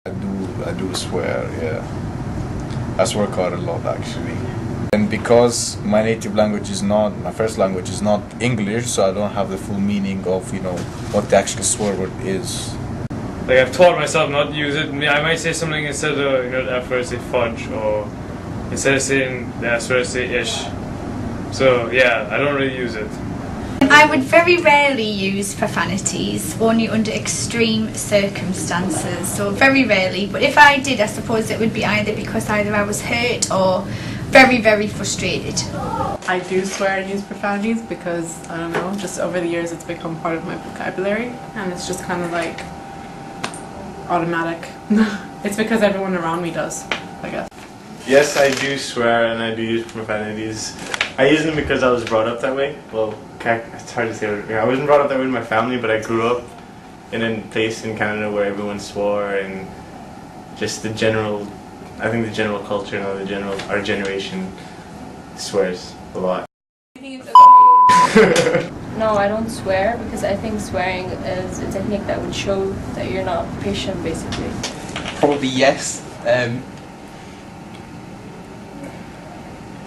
I do swear, yeah. I swear quite a lot actually. And because my native language is not, my first language is not English, so I don't have the full meaning of, what the actual swear word is. Like I've taught myself not to use it. I might say something instead of, the F word, I say fudge, or instead of saying the S word, I say ish. So yeah, I don't really use it. I would very rarely use profanities, only under extreme circumstances, so very rarely. But if I did, I suppose it would be either because either I was hurt or very, very frustrated. I do swear and use profanities because, I don't know, just over the years it's become part of my vocabulary, and it's just kind of like automatic. It's because everyone around me does, I guess. Yes, I do swear and I do use profanities. I use them because I was brought up that way. Well, it's hard to say. I wasn't brought up that way in my family, but I grew up in a place in Canada where everyone swore, and just I think the general culture and our generation swears a lot. No, I don't swear because I think swearing is a technique that would show that you're not patient, basically. Probably yes.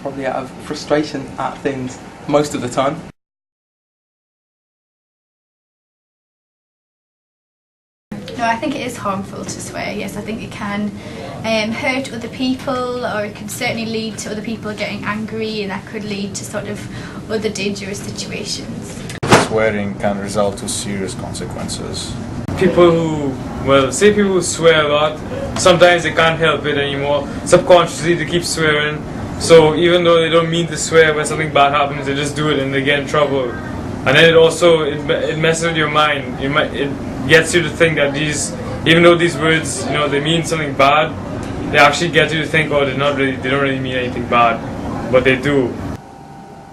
Probably out of frustration at things most of the time. No, I think it is harmful to swear, yes. I think it can hurt other people, or it can certainly lead to other people getting angry, and that could lead to sort of other dangerous situations. Swearing can result to serious consequences. People who swear a lot, sometimes they can't help it anymore. Subconsciously they keep swearing. So even though they don't mean to swear, when something bad happens, they just do it and they get in trouble. And then it messes with your mind. It gets you to think that even though these words, they mean something bad, they actually get you to think, oh, they don't really mean anything bad, but they do.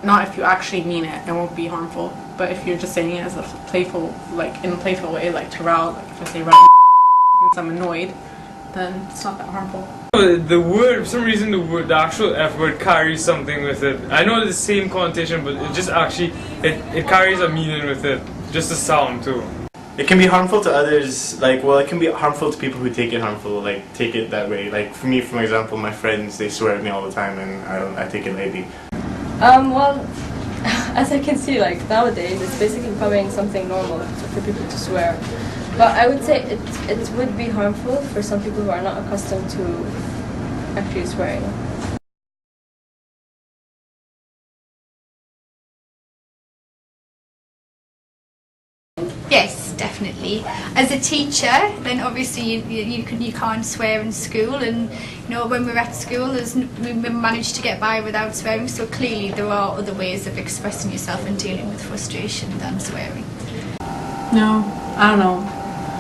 Not if you actually mean it, it won't be harmful. But if you're just saying it as a playful, in a playful way, like to rile, like if I say right since I'm annoyed, then it's not that harmful. The word, for some reason, the actual F word carries something with it. I know it's the same connotation, but it just actually, it carries a meaning with it. Just the sound too. It can be harmful to others, it can be harmful to people who take it harmful, take it that way. Like for me, for example, my friends, they swear at me all the time, and I take it lightly. Well, as I can see, nowadays, it's basically becoming something normal for people to swear. But I would say it would be harmful for some people who are not accustomed to actually swearing. Yes, definitely. As a teacher, then obviously you can't swear in school, and when we're at school, we manage to get by without swearing. So clearly, there are other ways of expressing yourself and dealing with frustration than swearing. No, I don't know.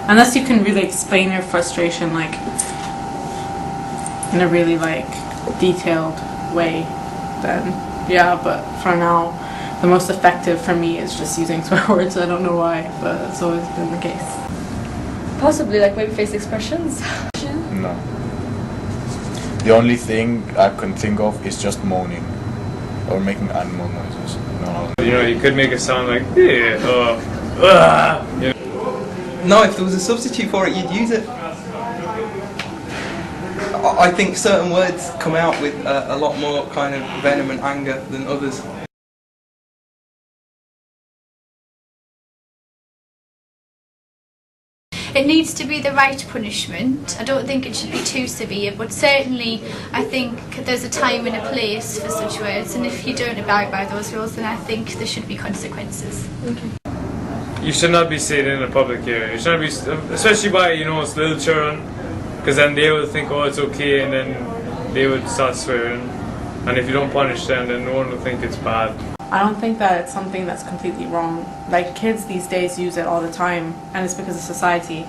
Unless you can really explain your frustration in a really detailed way, then yeah, but for now the most effective for me is just using swear words. I don't know why, but it's always been the case. Possibly maybe face expressions. No. The only thing I can think of is just moaning or making animal noises. No. You could make it sound like No, if there was a substitute for it, you'd use it. I think certain words come out with a lot more kind of venom and anger than others. It needs to be the right punishment. I don't think it should be too severe, but certainly I think there's a time and a place for such words, and if you don't abide by those rules, then I think there should be consequences. Okay. You should not be saying it in a public area. You should not be, especially by little children, because then they will think, oh, it's okay, and then they would start swearing. And if you don't punish them, then no one will think it's bad. I don't think that it's something that's completely wrong. Kids these days use it all the time, and it's because of society.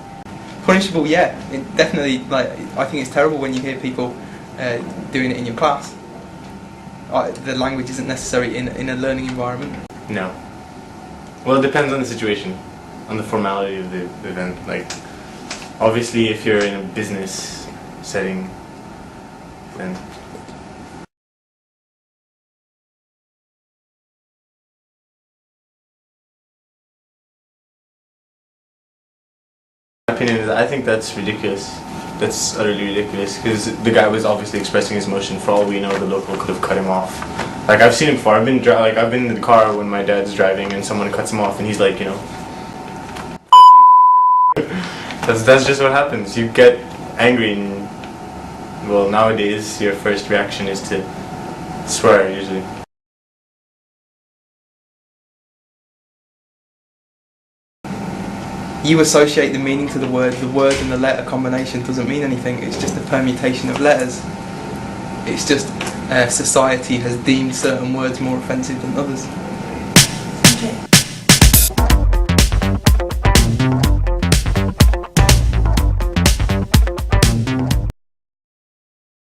Punishable, yeah. It definitely, I think it's terrible when you hear people doing it in your class. The language isn't necessary in a learning environment. No. Well, it depends on the situation, on the formality of the event. Obviously, if you're in a business setting, then. My opinion is, I think that's ridiculous. that's utterly ridiculous because the guy was obviously expressing his emotion. For all we know, the local could have cut him off. Like I've seen it before. I've been in the car when my dad's driving and someone cuts him off and he's like, you know, that's just what happens. You get angry and well, nowadays your first reaction is to swear usually. You associate the meaning to the word and the letter combination doesn't mean anything, it's just a permutation of letters. It's just society has deemed certain words more offensive than others.